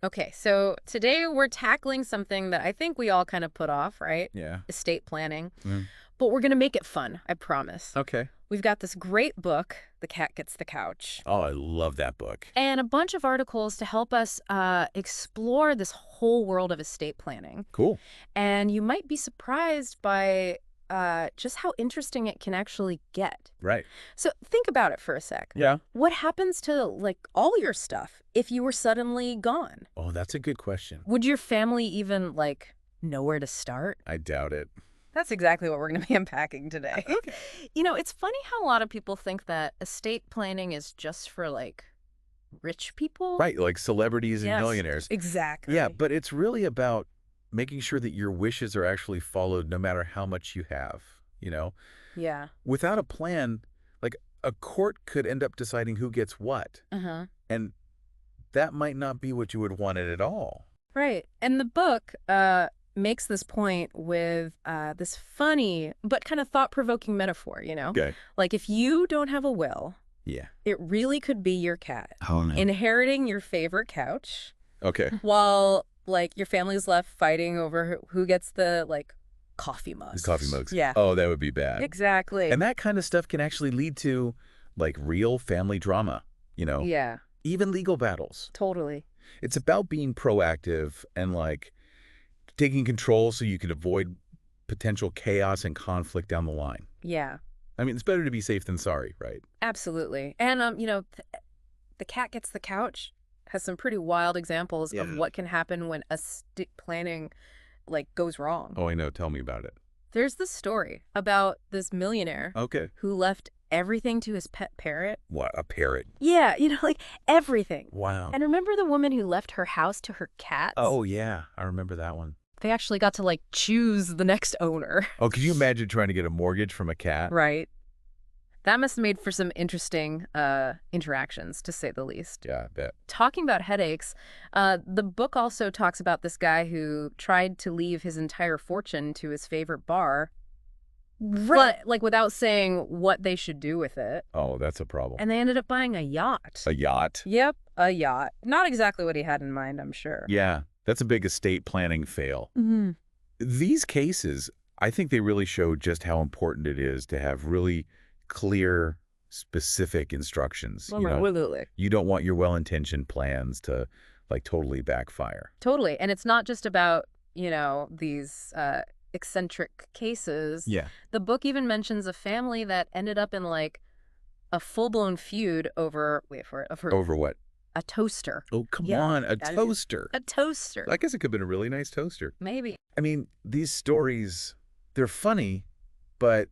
Okay, so today we're tackling something that I think we all kind of put off, right? Yeah. Estate planning. Mm. But we're going to make it fun, I promise. Okay. We've got this great book, The Cat Gets the Couch, Oh, I love that book. and a bunch of articles to help us explore this whole world of estate planning. Cool. And you might be surprised by just how interesting it can actually get. Right. So think about it for a sec. Yeah. What happens to, like, all your stuff if you were suddenly gone? Oh, that's a good question. Would your family even, like, know where to start? I doubt it. That's exactly what we're going to be unpacking today. Okay. You know, it's funny how a lot of people think that estate planning is just for, like, rich people. Right, like celebrities and Yes, millionaires. exactly. Yeah, but it's really about making sure that your wishes are actually followed no matter how much you have, you know? Yeah. Without a plan, like a court could end up deciding who gets what. Uh-huh. And that might not be what you would want it at all. Right. And the book makes this point with this funny but kind of thought-provoking metaphor, you know? Okay. Like, if you don't have a will, Yeah. it really could be your cat Oh, no. inheriting your favorite couch Okay. while, like, your family's left fighting over who gets the, like, coffee mugs. Coffee mugs. Yeah. Oh, that would be bad. Exactly. And that kind of stuff can actually lead to, like, real family drama, you know? Yeah, Even legal battles. totally. It's about being proactive and, like, taking control so you can avoid potential chaos and conflict down the line. Yeah, I mean, it's better to be safe than sorry, right? absolutely. And, you know, The Cat Gets the Couch has some pretty wild examples of Yeah. what can happen when estate planning, like, goes wrong. Oh, I know. Tell me about it. There's this story about this millionaire Okay. who left everything to his pet parrot. What? A parrot? Yeah, you know, like, everything. Wow. And remember the woman who left her house to her cats? Oh, yeah. I remember that one. They actually got to, like, choose the next owner. Oh, could you imagine trying to get a mortgage from a cat? Right. That must have made for some interesting interactions, to say the least. Yeah, I bet. Talking about headaches, the book also talks about this guy who tried to leave his entire fortune to his favorite bar, but, like, without saying what they should do with it. Oh, that's a problem. And they ended up buying a yacht. A yacht? Yep, a yacht. Not exactly what he had in mind, I'm sure. Yeah, that's a big estate planning fail. Mm-hmm. These cases, I think they really show just how important it is to have really clear, specific instructions. You know, Absolutely. you don't want your well-intentioned plans to, like, totally backfire. Totally. And it's not just about, you know, these eccentric cases. Yeah. The book even mentions a family that ended up in, like, a full-blown feud over, wait for it, Over what? a toaster. Oh, come Yeah, on, a that is- toaster. A toaster. I guess it could have been a really nice toaster. Maybe. I mean, these stories, they're funny, but,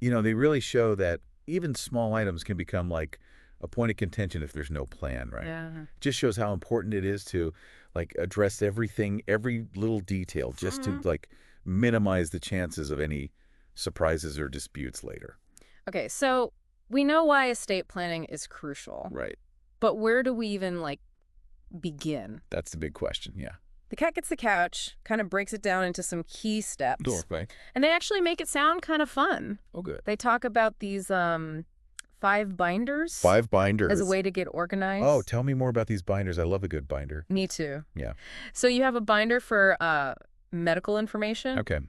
you know, they really show that even small items can become, like, a point of contention if there's no plan, right? Yeah. Just shows how important it is to, like, address everything, every little detail, just to, like, minimize the chances of any surprises or disputes later. Okay, so we know why estate planning is crucial. Right. But where do we even, like, begin? That's the big question, yeah. The Cat Gets the Couch kind of breaks it down into some key steps. Okay. And they actually make it sound kind of fun. Oh, good. They talk about these 5 binders 5 binders. as a way to get organized. Oh, tell me more about these binders. I love a good binder. Me too. Yeah. So you have a binder for medical information Okay.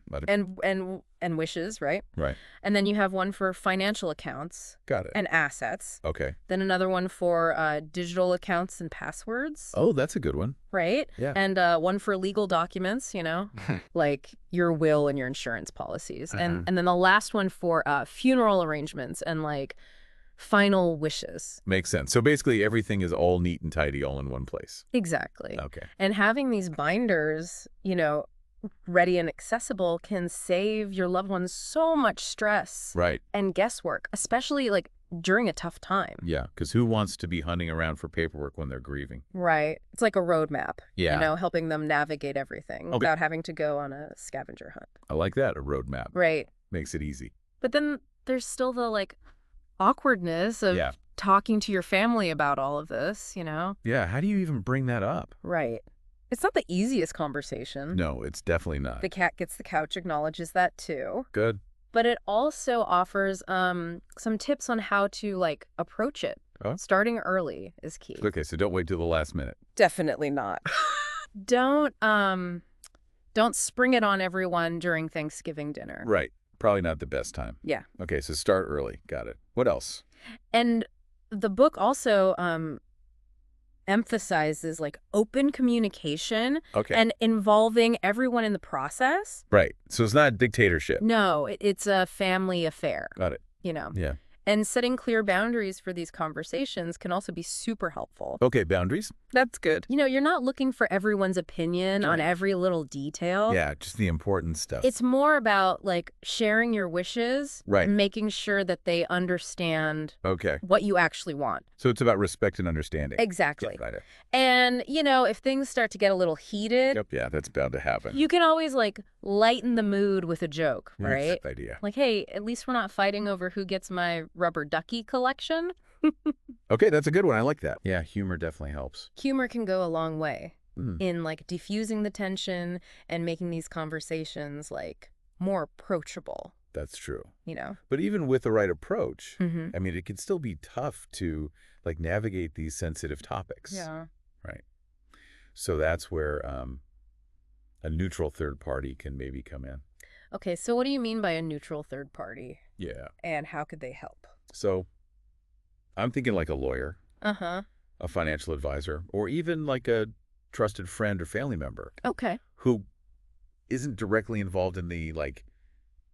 and wishes, right? Right. And then you have one for financial accounts Got it. and assets. Okay. Then another one for digital accounts and passwords, Oh, that's a good one. right? Yeah. And one for legal documents, you know, like your will and your insurance policies. And then the last one for funeral arrangements and, like, final wishes. Makes sense. So basically everything is all neat and tidy all in one place. Exactly. Okay. And having these binders, you know, ready and accessible can save your loved ones so much stress Right. and guesswork, especially, like, during a tough time. Yeah, because who wants to be hunting around for paperwork when they're grieving? Right. It's like a roadmap, Yeah. you know, helping them navigate everything Okay. without having to go on a scavenger hunt. I like that, a roadmap. Right. Makes it easy. But then there's still the, like, awkwardness of Yeah. talking to your family about all of this, you know? Yeah, how do you even bring that up? Right. It's not the easiest conversation. No, it's definitely not. The Cat Gets the Couch acknowledges that too. Good. But it also offers some tips on how to, like, approach it. Oh. Starting early is key. Okay, so don't wait till the last minute. Definitely not. Don't spring it on everyone during Thanksgiving dinner. Right. Probably not the best time. Yeah. Okay, so start early. Got it. What else? And the book also emphasizes like open communication Okay. and involving everyone in the process. Right. So it's not a dictatorship. No, it's a family affair, Got it. you know. Yeah. And setting clear boundaries for these conversations can also be super helpful. Okay, boundaries? That's good. You're not looking for everyone's opinion on every little detail. Yeah, just the important stuff. It's more about like sharing your wishes, Right. and making sure that they understand Okay. what you actually want. So it's about respect and understanding. Exactly. Yeah, right. And, if things start to get a little heated, Yep, yeah, that's bound to happen. you can always like lighten the mood with a joke, That's right? the idea. Like, hey, at least we're not fighting over who gets my rubber ducky collection. Okay, that's a good one. I like that. Yeah, humor definitely helps. Humor can go a long way Mm. in like diffusing the tension and making these conversations like more approachable, That's true. But even with the right approach, Mm-hmm. I mean, it can still be tough to like navigate these sensitive topics. Yeah. Right. So that's where a neutral third party can maybe come in. Okay, so what do you mean by a neutral third party? Yeah. And how could they help? So I'm thinking like a lawyer, Uh-huh. a financial advisor, or even like a trusted friend or family member Okay. who isn't directly involved in the like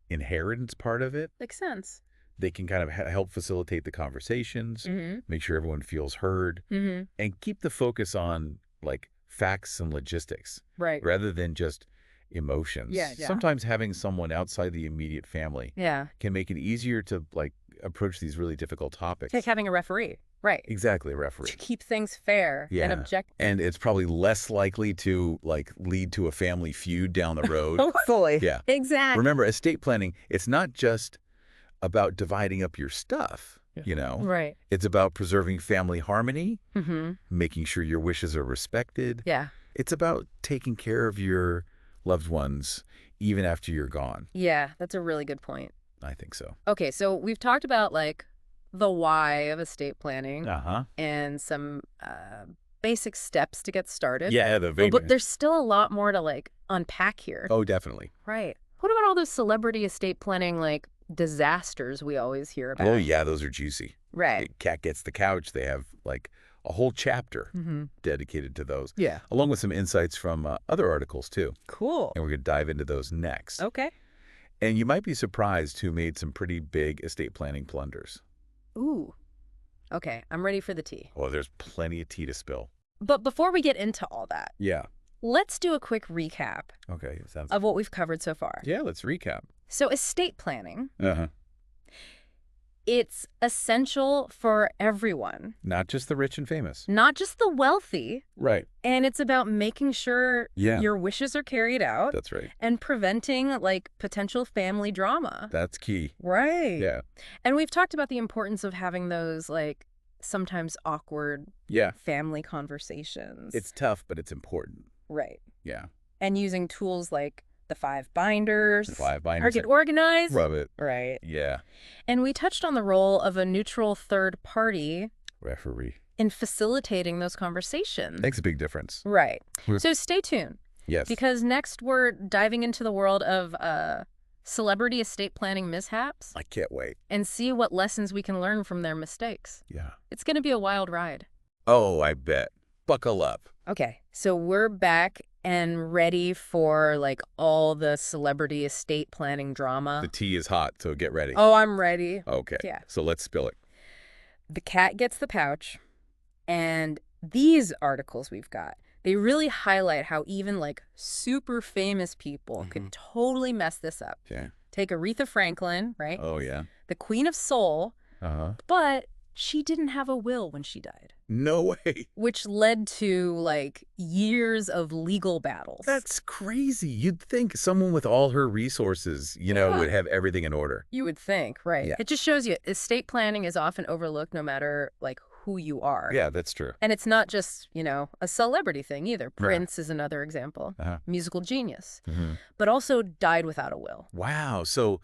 inheritance part of it. Makes sense. They can kind of help facilitate the conversations, Mm-hmm. make sure everyone feels heard, Mm-hmm. and keep the focus on like facts and logistics Right. rather than just emotions. Yeah. Sometimes having someone outside the immediate family Yeah. can make it easier to like approach these really difficult topics. It's like having a referee. Right. Exactly, a referee. To keep things fair Yeah. and objective. And it's probably less likely to like lead to a family feud down the road. Hopefully. Yeah. Exactly. Remember, estate planning, it's not just about dividing up your stuff, Right. It's about preserving family harmony, Mm-hmm. making sure your wishes are respected. Yeah. It's about taking care of your loved ones even after you're gone. Yeah, that's a really good point. I think so. Okay, so we've talked about like the why of estate planning Uh-huh. and some basic steps to get started. Yeah, But there's still a lot more to like unpack here. Oh, definitely. Right. What about all those celebrity estate planning like disasters we always hear about? Oh, yeah, those are juicy. Right. Cat Gets the Couch, they have like a whole chapter Mm-hmm. dedicated to those, Yeah. along with some insights from other articles too. Cool. And we're going to dive into those next. Okay. And you might be surprised who made some pretty big estate planning blunders. Ooh. Okay, I'm ready for the tea. Oh, there's plenty of tea to spill. But before we get into all that, Yeah. let's do a quick recap Okay. Sounds. of what we've covered so far. Yeah, let's recap. So estate planning, Uh-huh. it's essential for everyone, Not just the rich and famous. not just the wealthy, Right. and it's about making sure Yeah. your wishes are carried out That's right. and preventing like potential family drama. That's key. Right. Yeah. And we've talked about the importance of having those like sometimes awkward Yeah. family conversations. It's tough, but it's important. right. Yeah. And using tools like the 5 binders. The 5 Or binders. get organized. Rub it. Right. Yeah. And we touched on the role of a neutral third party Referee. in facilitating those conversations. Makes a big difference. Right. We're- So stay tuned, Yes. because next we're diving into the world of celebrity estate planning mishaps I can't wait. and see what lessons we can learn from their mistakes. Yeah. It's going to be a wild ride. Oh, I bet. Buckle up. Okay, so we're back and ready for like all the celebrity estate planning drama. The tea is hot, so get ready. Oh, I'm ready. Okay. Yeah. So let's spill it. The cat gets the pouch, and these articles we've got, they really highlight how even like super famous people could totally mess this up. Yeah. Take Aretha Franklin, right? Oh, yeah. The Queen of Soul, Uh-huh. but she didn't have a will when she died, No way. which led to like years of legal battles. That's crazy. You'd think someone with all her resources, Yeah. would have everything in order. You would think, right? Yeah. It just shows you estate planning is often overlooked no matter like who you are. Yeah, that's true. And it's not just, a celebrity thing either. Prince is another example. Uh-huh. Musical genius. Mhm. But also died without a will. Wow. So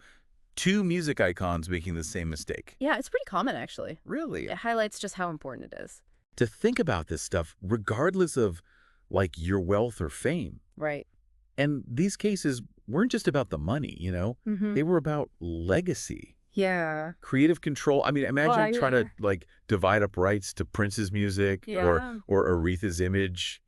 2 music icons making the same mistake. Yeah, it's pretty common, actually. Really? It highlights just how important it is. To think about this stuff, regardless of like your wealth or fame. Right. And these cases weren't just about the money, They were about legacy, Yeah. creative control. I mean, imagine trying to like divide up rights to Prince's music Yeah. or Aretha's image,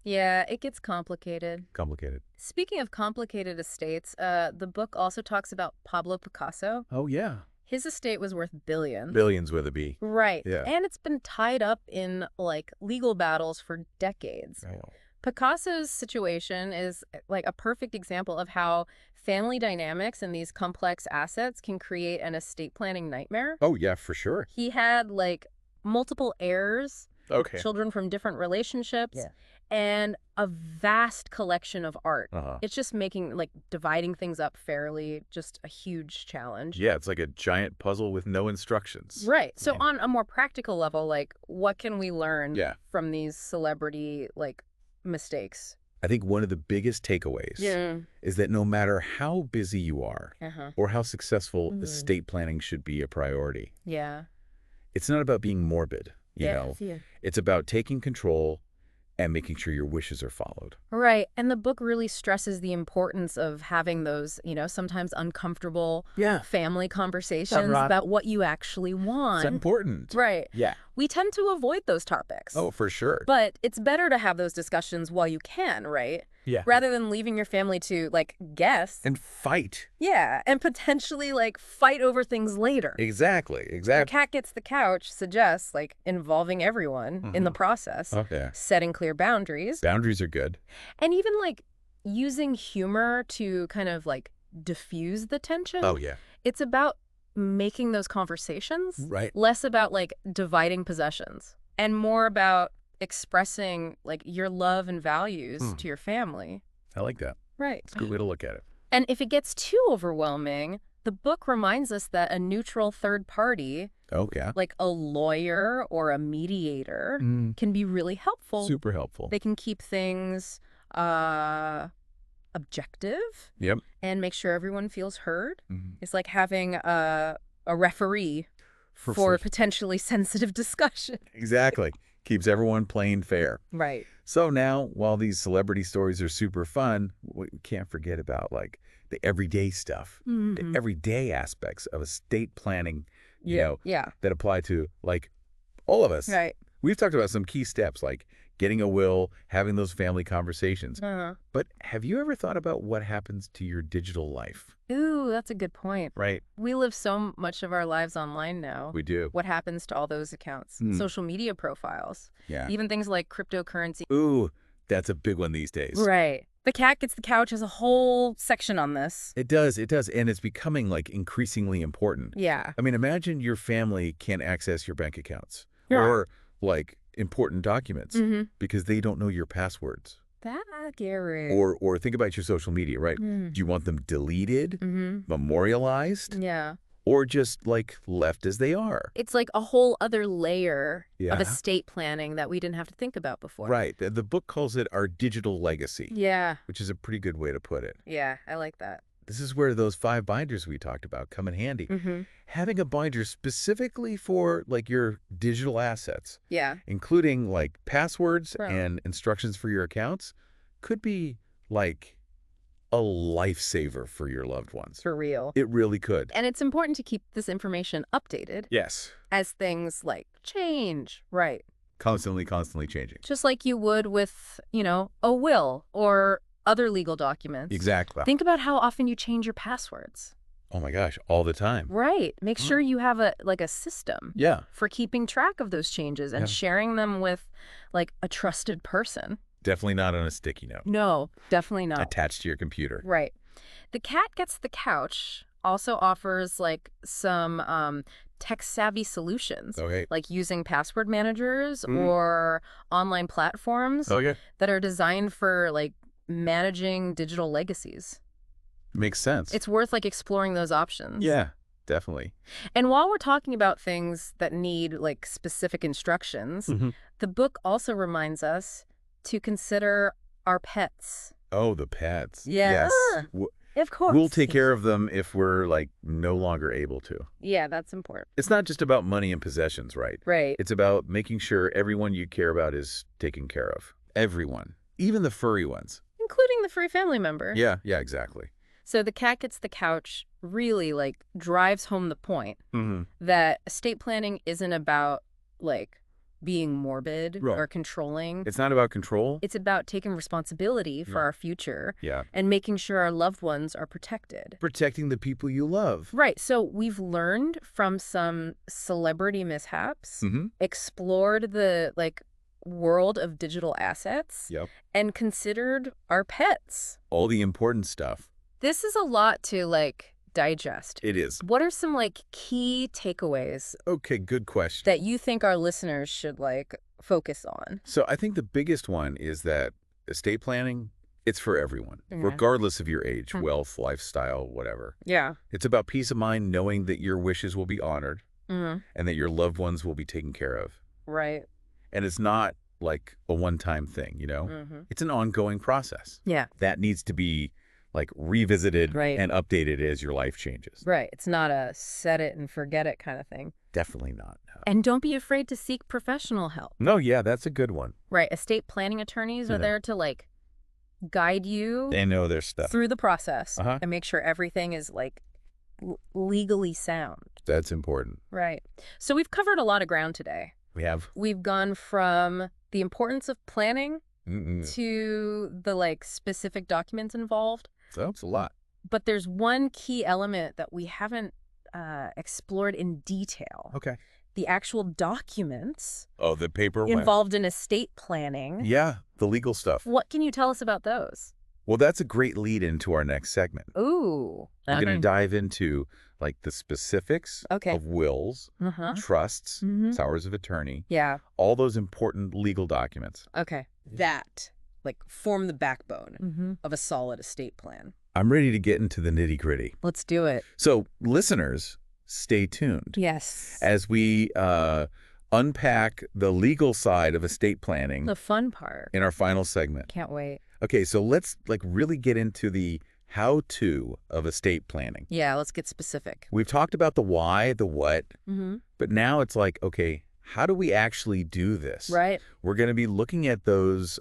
Yeah, it gets complicated. Complicated. Speaking of complicated estates, the book also talks about Pablo Picasso. Oh, yeah. His estate was worth billions. Billions with a B. Right. Yeah. And it's been tied up in, like, legal battles for decades. Oh. Picasso's situation is, like, a perfect example of how family dynamics and these complex assets can create an estate planning nightmare. Oh, yeah, for sure. He had, like, multiple heirs, Okay. children from different relationships, Yeah. and a vast collection of art. Uh-huh. It's just making, like, dividing things up fairly just a huge challenge. Yeah, it's like a giant puzzle with no instructions. Right. So Yeah. on a more practical level, like, what can we learn Yeah. from these celebrity, like, mistakes? I think one of the biggest takeaways is that no matter how busy you are or how successful estate planning should be a priority, Yeah. it's not about being morbid, you know. Yeah. It's about taking control and making sure your wishes are followed. Right. And the book really stresses the importance of having those, sometimes uncomfortable family conversations about what you actually want. It's important. Right. Yeah. We tend to avoid those topics. Oh, for sure. But it's better to have those discussions while you can, right? Yeah. Rather than leaving your family to, like, guess. And fight. Yeah, and potentially, like, fight over things later. Exactly. The Cat Gets the Couch suggests, like, involving everyone in the process. Okay. Setting clear boundaries. Boundaries are good. And even, like, using humor to kind of, like, diffuse the tension. Oh, yeah. It's about making those conversations. Right. Less about, like, dividing possessions. And more about expressing, like, your love and values to your family. I like that. Right. It's a good way to look at it. And if it gets too overwhelming, the book reminds us that a neutral third party, like a lawyer or a mediator, can be really helpful. Super helpful. They can keep things objective and make sure everyone feels heard. It's like having a referee for potentially sensitive discussion. Exactly. Keeps everyone playing fair. Right. So now, while these celebrity stories are super fun, we can't forget about, like, the everyday stuff, the everyday aspects of estate planning, that apply to, like, all of us. Right. We've talked about some key steps, like getting a will, having those family conversations. But have you ever thought about what happens to your digital life? Ooh, that's a good point. Right. We live so much of our lives online now. We do. What happens to all those accounts? Social media profiles. Yeah. Even things like cryptocurrency. Ooh, that's a big one these days. Right. The Cat Gets the Couch has a whole section on this. It does. It does. And it's becoming, like, increasingly important. Yeah. I mean, imagine your family can't access your bank accounts or, like, important documents because they don't know your passwords. That, Gary. Or think about your social media, right? Do you want them deleted, memorialized? Yeah. Or just, like, left as they are? It's like a whole other layer of estate planning that we didn't have to think about before. Right. The book calls it our digital legacy. Yeah. Which is a pretty good way to put it. Yeah, I like that. This is where those 5 binders we talked about come in handy. Having a binder specifically for, like, your digital assets, including, like, passwords and instructions for your accounts, could be, like, a lifesaver for your loved ones. For real. It really could. And it's important to keep this information updated. Yes. As things, like, change. Right. Constantly changing. Just like you would with, a will or other legal documents. Exactly. Think about how often you change your passwords. Oh my gosh, all the time. Right. Make sure you have a system for keeping track of those changes and sharing them with, like, a trusted person. Definitely not on a sticky note. No, definitely not. Attached to your computer. Right. The Cat Gets the Couch also offers, like, some tech-savvy solutions. Like using password managers or online platforms that are designed for, like, managing digital legacies. Makes sense. It's worth, like, exploring those options. Yeah, definitely. And while we're talking about things that need, like, specific instructions, the book also reminds us to consider our pets. Oh, the pets. Yeah. Yes. Of course. We'll take care of them if we're, like, no longer able to. Yeah, that's important. It's not just about money and possessions, right? Right. It's about making sure everyone you care about is taken care of. Everyone. Even the furry ones. Including the furry family member. Yeah, exactly. So The Cat Gets the Couch really, like, drives home the point that estate planning isn't about, like, being morbid or controlling. It's not about control. It's about taking responsibility for our future and making sure our loved ones are protected. Protecting the people you love. Right. So we've learned from some celebrity mishaps, explored the, like, world of digital assets, and considered our pets. All the important stuff. This is a lot to, like, digest. It is. What are some, like, key takeaways? Okay, good question. That you think our listeners should, like, focus on? So I think the biggest one is that estate planning, it's for everyone, regardless of your age, wealth, lifestyle, whatever. Yeah. It's about peace of mind, knowing that your wishes will be honored and that your loved ones will be taken care of. Right. And it's not like a one-time thing, you know? It's an ongoing process. Yeah. That needs to be like revisited and updated as your life changes. Right. It's not a set it and forget it kind of thing. Definitely not. No. And don't be afraid to seek professional help. No, yeah, that's a good one. Right. Estate planning attorneys are there to, like, guide you. They know their stuff. Through the process and make sure everything is, like, legally sound. That's important. Right. So we've covered a lot of ground today. We have. We've gone from the importance of planning to the, like, specific documents involved. So it's a lot. But there's one key element that we haven't explored in detail. Okay. The actual documents. Oh, the paper involved in estate planning. Yeah, the legal stuff. What can you tell us about those? Well, that's a great lead into our next segment. Ooh. We're going to dive into, like, the specifics of wills, trusts, powers of attorney. Yeah. All those important legal documents. Okay. That, like, form the backbone of a solid estate plan. I'm ready to get into the nitty-gritty. Let's do it. So, listeners, stay tuned. Yes. As we unpack the legal side of estate planning. The fun part. In our final segment. Can't wait. Okay, so let's, like, really get into the how-to of estate planning. Yeah, let's get specific. We've talked about the why, the what, but now it's like, okay, how do we actually do this? Right. We're going to be looking at those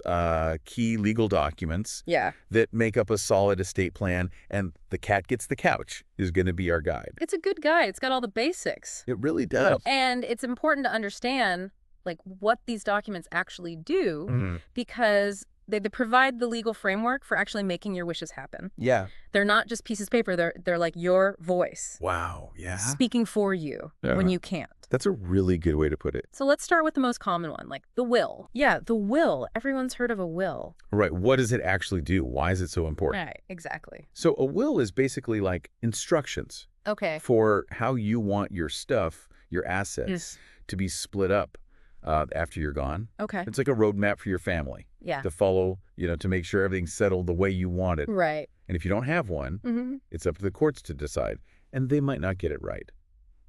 key legal documents that make up a solid estate plan, and The Cat Gets the Couch is going to be our guide. It's a good guide. It's got all the basics. It really does. And it's important to understand, like, what these documents actually do because they provide the legal framework for actually making your wishes happen. Yeah. They're not just pieces of paper. They're like your voice. Wow. Yeah. Speaking for you when you can't. That's a really good way to put it. So let's start with the most common one, like the will. Yeah, the will. Everyone's heard of a will. Right. What does it actually do? Why is it so important? Right. Exactly. So a will is basically like instructions. Okay. For how you want your stuff, your assets, to be split up after you're gone. Okay. It's like a roadmap for your family. Yeah. To follow, you know, to make sure everything's settled the way you want it. Right. And if you don't have one, it's up to the courts to decide. And they might not get it right.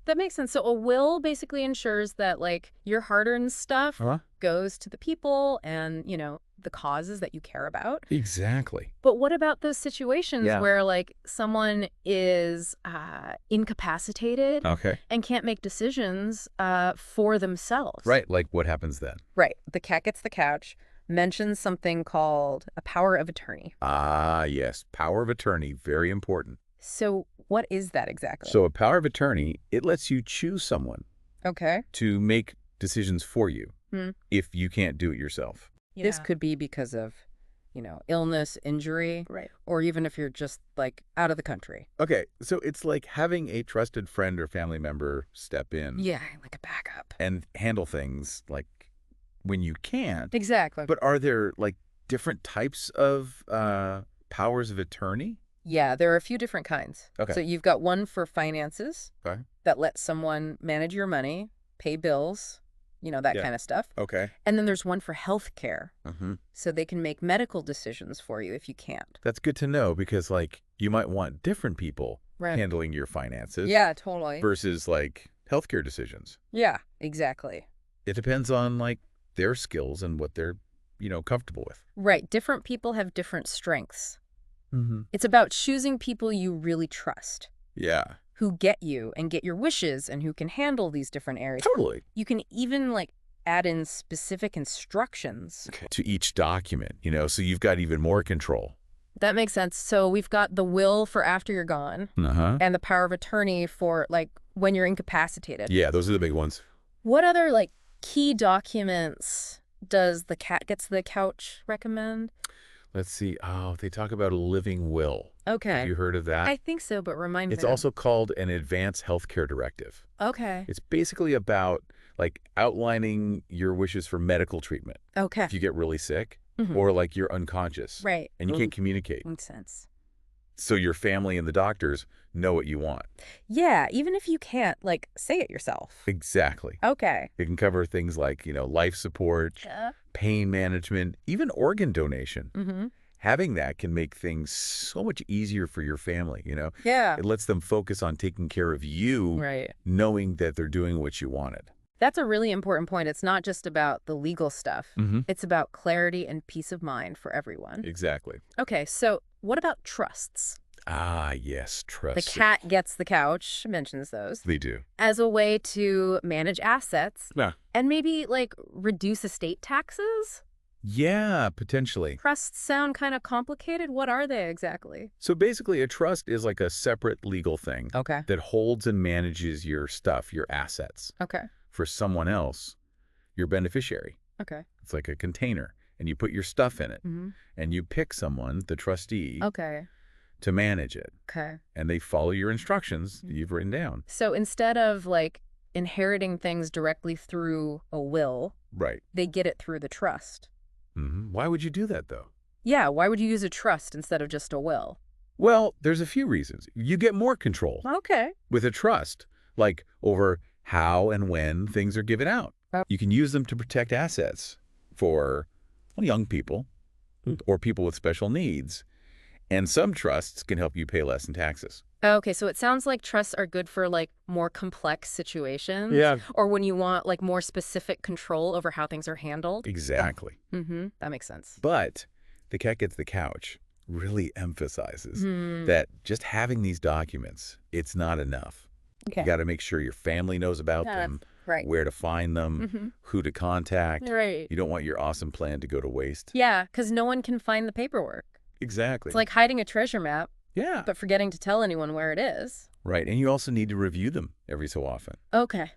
That makes sense. So a will basically ensures that, like, your hard-earned stuff goes to the people and, you know, the causes that you care about. Exactly. But what about those situations where, like, someone is incapacitated and can't make decisions for themselves? Right. Like, what happens then? Right. The Cat Gets the Couch mentions something called a power of attorney. Ah, yes. Power of attorney. Very important. So what is that exactly? So a power of attorney, it lets you choose someone to make decisions for you if you can't do it yourself. Yeah. This could be because of, you know, illness, injury, or even if you're just, like, out of the country. Okay, so it's like having a trusted friend or family member step in. Yeah, like a backup. And handle things, like, when you can't. Exactly. But are there, like, different types of powers of attorney? Yeah, there are a few different kinds. Okay. So you've got one for finances that lets someone manage your money, pay bills, you know, that kind of stuff. Okay. And then there's one for health care. So they can make medical decisions for you if you can't. That's good to know because, like, you might want different people handling your finances. Yeah, totally. Versus, like, healthcare decisions. Yeah, exactly. It depends on, like, their skills and what they're, you know, comfortable with. Right. Different people have different strengths. It's about choosing people you really trust. Yeah. Who get you and get your wishes and who can handle these different areas. Totally. You can even, like, add in specific instructions. Okay. To each document, so you've got even more control. That makes sense. So we've got the will for after you're gone, and the power of attorney for, like, when you're incapacitated. Yeah, those are the big ones. What other, like, key documents does the Cat Gets the Couch recommend? Let's see. Oh, they talk about a living will. Okay. Have you heard of that? I think so, but remind me. It's also called an advanced healthcare directive. Okay. It's basically about, like, outlining your wishes for medical treatment. Okay. If you get really sick, or, like, you're unconscious. Right. And you can't communicate. Makes sense. So your family and the doctors know what you want. Yeah, even if you can't, like, say it yourself. Exactly. Okay. It can cover things like, life support, pain management, even organ donation. Having that can make things so much easier for your family, Yeah. It lets them focus on taking care of you, Right. knowing that they're doing what you wanted. That's a really important point. It's not just about the legal stuff. It's about clarity and peace of mind for everyone. Exactly. Okay, so what about trusts? Ah, yes, trust. The Cat Gets the Couch mentions those. They do. As a way to manage assets. Yeah. And maybe, like, reduce estate taxes? Yeah, potentially. Trusts sound kind of complicated. What are they exactly? So basically, a trust is like a separate legal thing that holds and manages your stuff, your assets. Okay. For someone else, your beneficiary. Okay. It's like a container, and you put your stuff in it, and you pick someone, the trustee, to manage it. Okay. And they follow your instructions you've written down. So instead of, like, inheriting things directly through a will, they get it through the trust. Why would you do that, though? Yeah, why would you use a trust instead of just a will? Well, there's a few reasons. You get more control. Okay. With a trust, like over how and when things are given out. You can use them to protect assets for young people or people with special needs. And some trusts can help you pay less in taxes. Okay, so it sounds like trusts are good for, like, more complex situations. Yeah. Or when you want, like, more specific control over how things are handled. Exactly. That makes sense. But The Cat Gets the Couch really emphasizes that just having these documents, it's not enough. Okay. You got to make sure your family knows about them, where to find them, who to contact. Right. You don't want your awesome plan to go to waste. Yeah, because no one can find the paperwork. Exactly. It's like hiding a treasure map. Yeah. But forgetting to tell anyone where it is. Right. And you also need to review them every so often. Okay.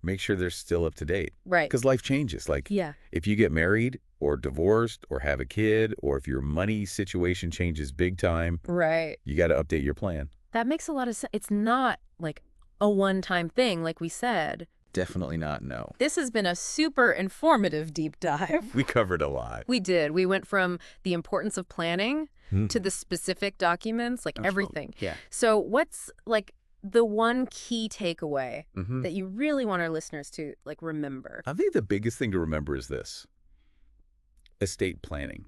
Make sure they're still up to date. Right. Because life changes. Like, if you get married or divorced or have a kid, or if your money situation changes big time, you got to update your plan. That makes a lot of sense. It's not like a one-time thing, like we said. Definitely not, no. This has been a super informative deep dive. We covered a lot. We did. We went from the importance of planning to the specific documents, like everything. Yeah. So what's, like, the one key takeaway that you really want our listeners to, like, remember? I think the biggest thing to remember is this. Estate planning.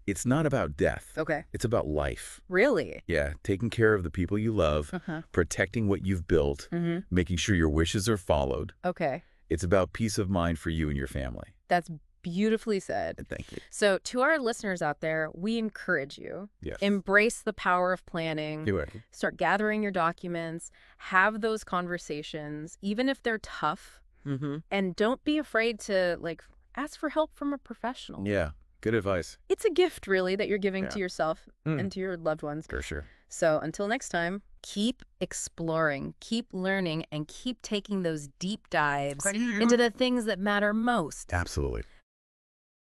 It's not about death. Okay. It's about life. Really? Yeah. Taking care of the people you love, protecting what you've built, making sure your wishes are followed. Okay. It's about peace of mind for you and your family. That's beautifully said. Thank you. So to our listeners out there, we encourage you. Yes. Embrace the power of planning. Do it. Start gathering your documents. Have those conversations, even if they're tough. And don't be afraid to, like, ask for help from a professional. Yeah. Good advice. It's a gift, really, that you're giving to yourself and to your loved ones. For sure. So until next time, keep exploring, keep learning, and keep taking those deep dives into the things that matter most. Absolutely.